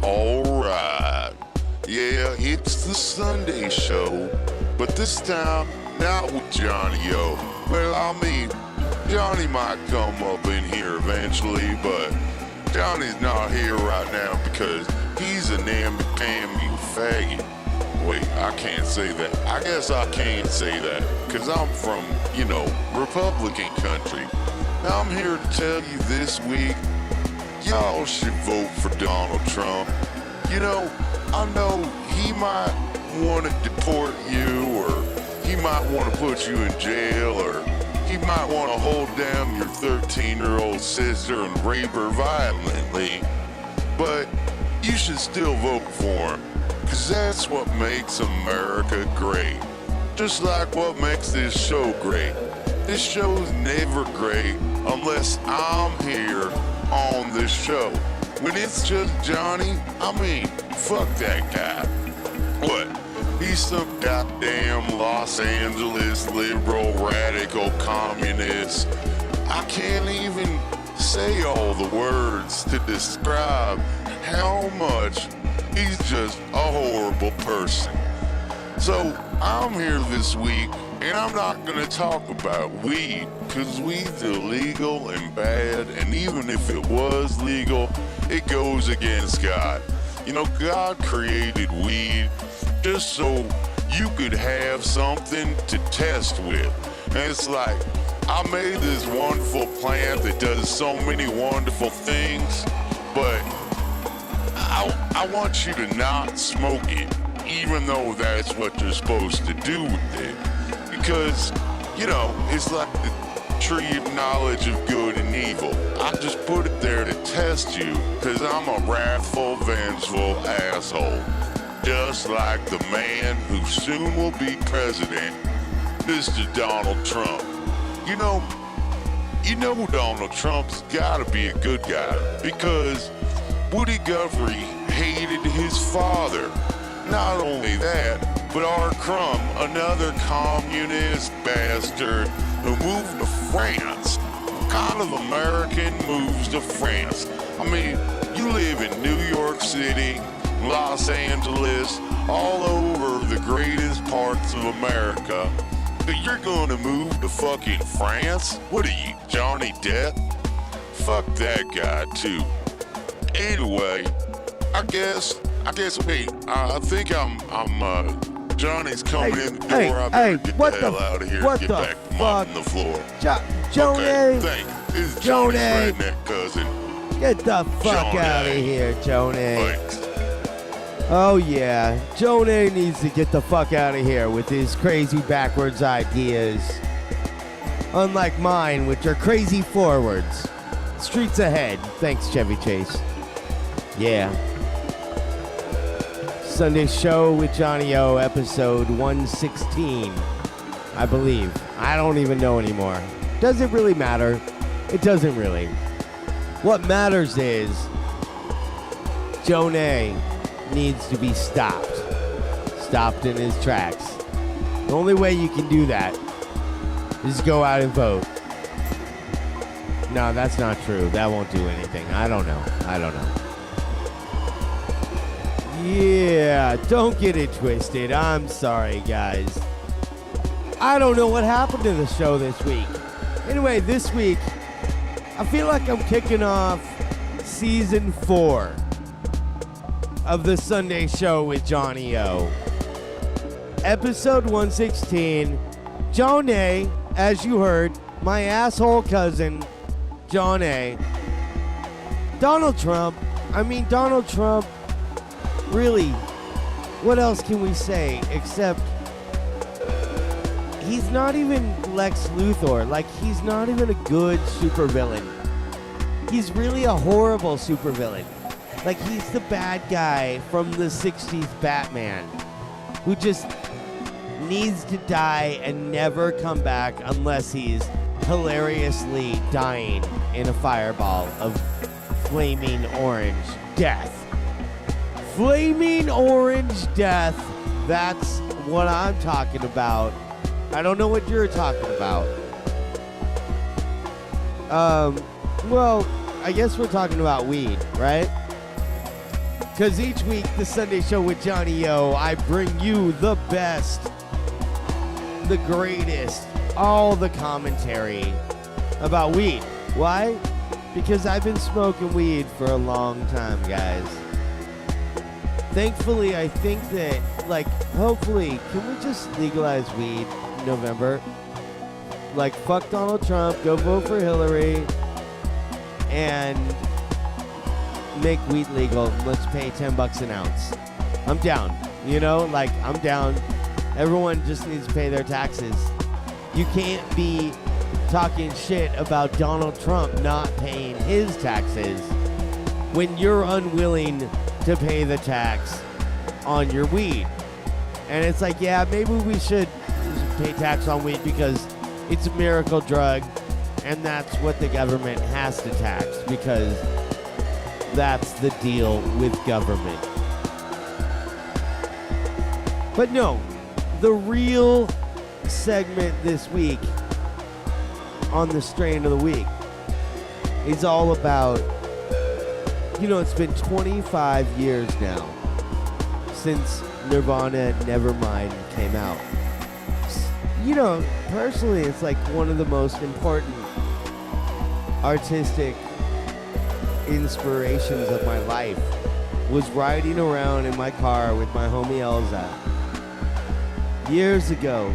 Alright. Yeah, it's the Sunday show, but this time not with Johnny O. Well, I mean, Johnny might come up in here eventually, but Johnny's not here right now because he's an namby-pamby faggot. Wait, I can't say that. I guess I can't say that because I'm from, Republican country. Now I'm here to tell you this week, y'all should vote for Donald Trump. I know he might want to deport you, or he might want to put you in jail, or he might want to hold down your 13-year-old sister and rape her violently. But you should still vote for him, because that's what makes America great. Just like what makes this show great. This show's never great unless I'm here on this show. When it's just Johnny, fuck that guy. What? He's some goddamn Los Angeles liberal radical communist. I can't even say all the words to describe how much he's just a horrible person. So I'm here this week, and I'm not gonna talk about weed, cause weed's illegal and bad, and even if it was legal, it goes against God. God created weed just so you could have something to test with. And it's like, I made this wonderful plant that does so many wonderful things, but I want you to not smoke it, even though that's what you're supposed to do with it. Because, it's like the tree of knowledge of good and evil. I just put it there to test you, because I'm a wrathful, vengeful asshole. Just like the man who soon will be president, Mr. Donald Trump. Donald Trump's gotta be a good guy, because Woody Guthrie hated his father. Not only that, but R. Crumb, another communist bastard who moved to France. What kind of American moves to France? You live in New York City, Los Angeles, all over the greatest parts of America. But you're gonna move to fucking France? What are you, Johnny Depp? Fuck that guy too. Anyway, I think Johnny's coming in the door. I better get the hell out of here and get back to mopping the floor. Johnny! Okay, thanks. This is Johnny's redneck cousin. Get the fuck out of here, Johnny. Thanks. Oh yeah, Johnny needs to get the fuck out of here with his crazy backwards ideas. Unlike mine, which are crazy forwards. Streets ahead. Thanks, Chevy Chase. Yeah. Sunday show with Johnny O, episode 116, I believe. I don't even know anymore. Does it really matter? It doesn't really. What matters is Johnny needs to be stopped. Stopped in his tracks. The only way you can do that is go out and vote. No, that's not true. That won't do anything. I don't know. Yeah, don't get it twisted. I'm sorry, guys. I don't know what happened to the show this week. Anyway, this week, I feel like I'm kicking off season 4 of the Sunday show with Johnny O. Episode 116. Johnny, as you heard, my asshole cousin, Johnny. Donald Trump. Really, what else can we say except he's not even Lex Luthor. Like, he's not even a good supervillain. He's really a horrible supervillain. Like, he's the bad guy from the 60s Batman who just needs to die and never come back unless he's hilariously dying in a fireball of flaming orange death. Flaming orange death. That's what I'm talking about. I don't know what you're talking about. Well, I guess we're talking about weed, right? Because each week, the Sunday Show with Johnny O, I bring you the best, the greatest, all the commentary about weed. Why? Because I've been smoking weed for a long time, guys. Thankfully, I think that, like, hopefully, can we just legalize weed in November? Like, fuck Donald Trump, go vote for Hillary, and make weed legal. Let's pay $10 an ounce. I'm down. You know, like, I'm down. Everyone just needs to pay their taxes. You can't be talking shit about Donald Trump not paying his taxes when you're unwilling to pay the tax on your weed. And it's like, yeah, maybe we should pay tax on weed because it's a miracle drug, and that's what the government has to tax because that's the deal with government. But no, the real segment this week on the Strain of the Week is all about, you know, it's been 25 years now since Nirvana Nevermind came out. You know, personally, it's like one of the most important artistic inspirations of my life was riding around in my car with my homie Elza years ago.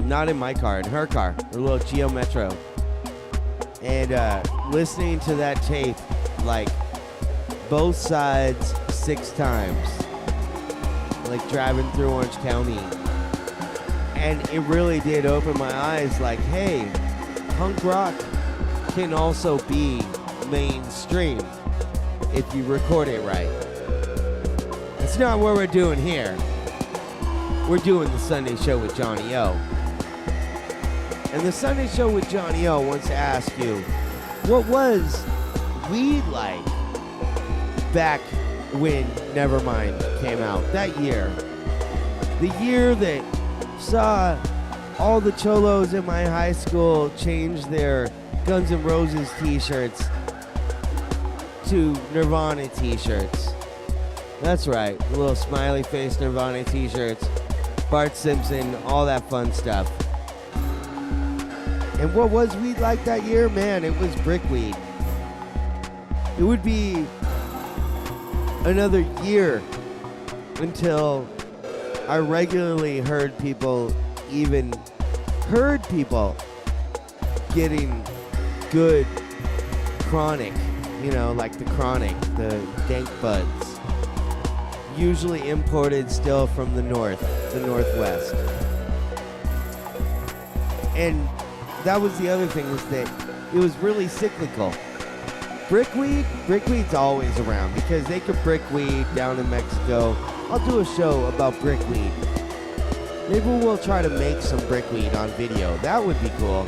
Not in my car, in her car, her little Geo Metro, and listening to that tape like both sides 6 times, like driving through Orange County. And it really did open my eyes like, hey, punk rock can also be mainstream if you record it right. That's not what we're doing here. We're doing the Sunday Show with Johnny O. And the Sunday Show with Johnny O wants to ask you, what was weed like back when Nevermind came out, that year? The year that saw all the cholos in my high school change their Guns N' Roses t-shirts to Nirvana t-shirts. That's right, the little smiley face Nirvana t-shirts, Bart Simpson, all that fun stuff. And what was weed like that year? Man, it was brickweed. It would be another year until I regularly heard people getting good chronic, you know, like the chronic, the dank buds, usually imported still from the northwest. And that was the other thing, was that it was really cyclical. Brickweed's always around because they could brickweed down in Mexico. I'll do a show about brickweed. Maybe we'll try to make some brickweed on video. That would be cool.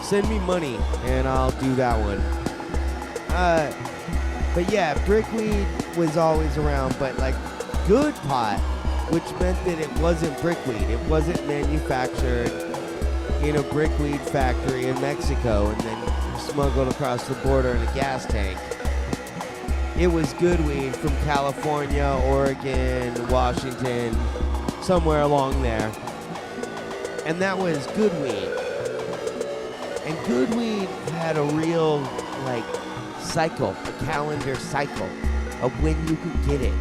Send me money and I'll do that one. But yeah, brickweed was always around, but like good pot, which meant that it wasn't brickweed. It wasn't manufactured in a brickweed factory in Mexico and then smuggled across the border in a gas tank. It was good weed from California, Oregon, Washington, somewhere along there. And that was good weed. And good weed had a real, like, cycle, a calendar cycle of when you could get it.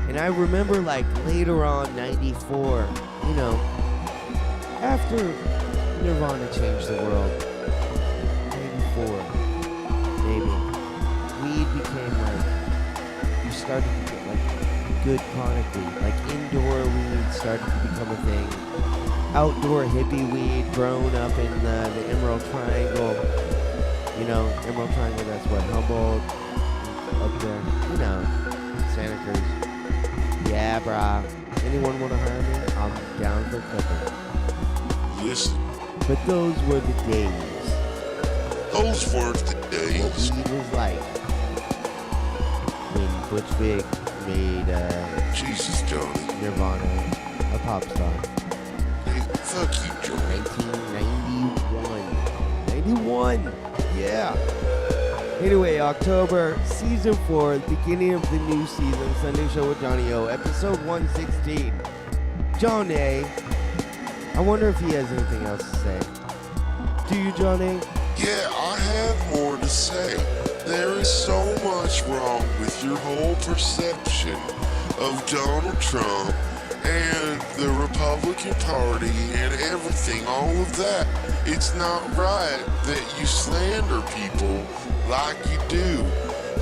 And I remember, like, later on, 94, you know, after Nirvana changed the world, 94, maybe, weed became, like, you started to get, like, good chronic weed. Like, indoor weed started to become a thing. Outdoor hippie weed grown up in the Emerald Triangle. You know, Emerald Triangle, that's what, Humboldt, up there, you know, Santa Cruz. Yeah, brah. Anyone want to hire me? I'm down for cooking. Listen, But those were the days. those were the What days. weed was like when Butch Vig made Jesus, Johnny. Nirvana a pop star. Hey, fuck you, Johnny. 1991. 91! Yeah! Anyway, October, season 4, the beginning of the new season, Sunday Show with Johnny O, episode 116. John A. I wonder if he has anything else to say. Do you, John A? Yeah, I have more to say. There is so much wrong with your whole perception of Donald Trump and the Republican Party and everything, all of that. It's not right that you slander people like you do.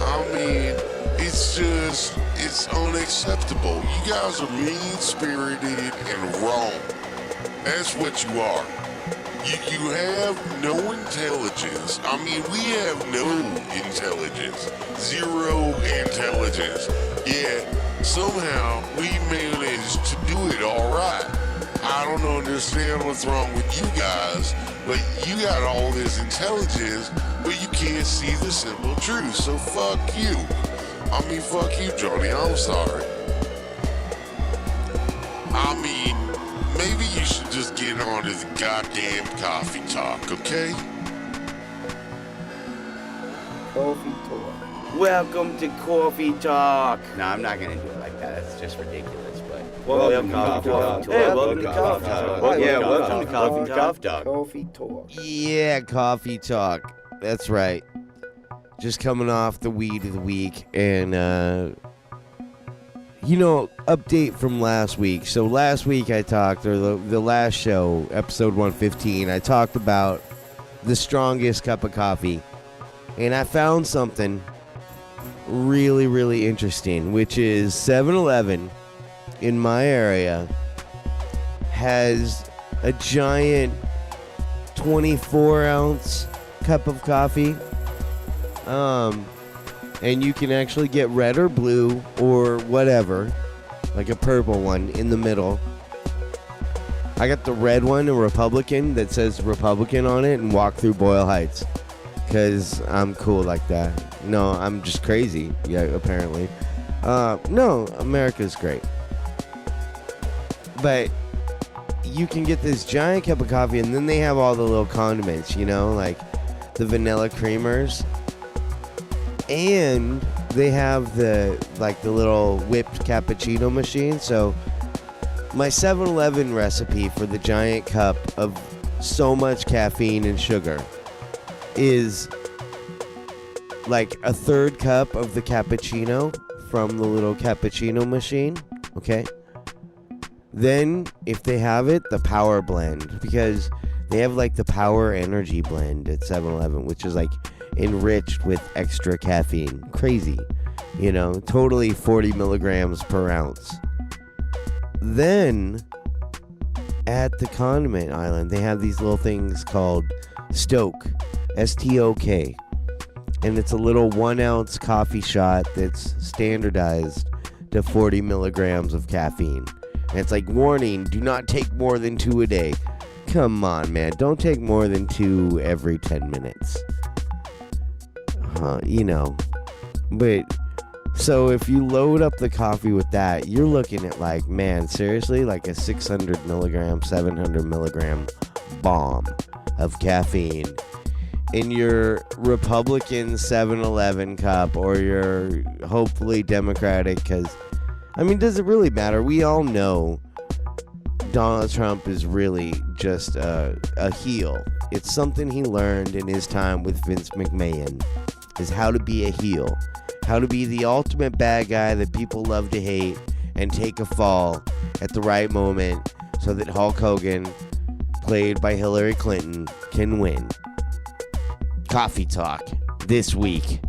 I mean, it's unacceptable. You guys are mean-spirited and wrong. That's what you are. You have no intelligence. I mean, we have no intelligence. Zero intelligence. Yet, somehow, we managed to do it all right. I don't understand what's wrong with you guys, but you got all this intelligence, but you can't see the simple truth, so fuck you. I mean, fuck you, Johnny, I'm sorry. I mean, maybe you should just get on to the goddamn coffee talk, okay? Coffee Talk. Welcome to Coffee Talk. No, I'm not going to do it like that. That's just ridiculous, but... Welcome to Coffee Talk. Hey, welcome to Coffee Talk. Yeah, welcome to Coffee Talk. Coffee Talk. Yeah, coffee talk. That's right. Just coming off the weed of the week, and update from last week. So last week I talked, or the last show, episode 115, I talked about the strongest cup of coffee, and I found something really, really interesting, which is 7-Eleven in my area has a giant 24-ounce cup of coffee. And you can actually get red or blue or whatever, like a purple one in the middle. I got the red one, a Republican, that says Republican on it, and walk through Boyle Heights. Because I'm cool like that. No, I'm just crazy, yeah, apparently. No, America's great. But you can get this giant cup of coffee, and then they have all the little condiments, like the vanilla creamers. And they have the little whipped cappuccino machine. So my 7-Eleven recipe for the giant cup of so much caffeine and sugar is like a third cup of the cappuccino from the little cappuccino machine. Okay. Then, if they have it, the power blend, because they have like the power energy blend at 7-Eleven, which is like enriched with extra caffeine. Crazy. Totally 40 milligrams per ounce. Then, at the condiment island, they have these little things called Stoke. S-T-O-K. And it's a little 1-ounce coffee shot that's standardized to 40 milligrams of caffeine. And it's like, warning, do not take more than 2 a day. Come on, man. Don't take more than 2 every 10 minutes. But, so if you load up the coffee with that, you're looking at like, man, seriously, like a 600 milligram, 700 milligram bomb of caffeine in your Republican 7-Eleven cup, or your hopefully Democratic, because, does it really matter? We all know Donald Trump is really just a heel. It's something he learned in his time with Vince McMahon, is how to be a heel. How to be the ultimate bad guy that people love to hate and take a fall at the right moment so that Hulk Hogan, played by Hillary Clinton, can win. Coffee Talk this week.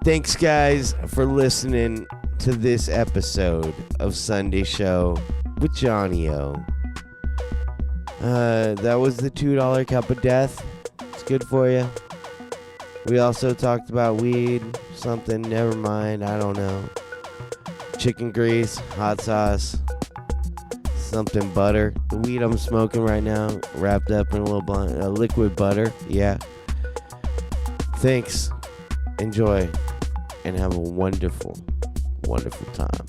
Thanks, guys, for listening to this episode of Sunday Show with Johnny O. That was the $2 cup of death. It's good for you. We also talked about weed, something, never mind, I don't know. Chicken grease, hot sauce, something butter. The weed I'm smoking right now, wrapped up in a little blunt, liquid butter, yeah. Thanks, enjoy, and have a wonderful, wonderful time.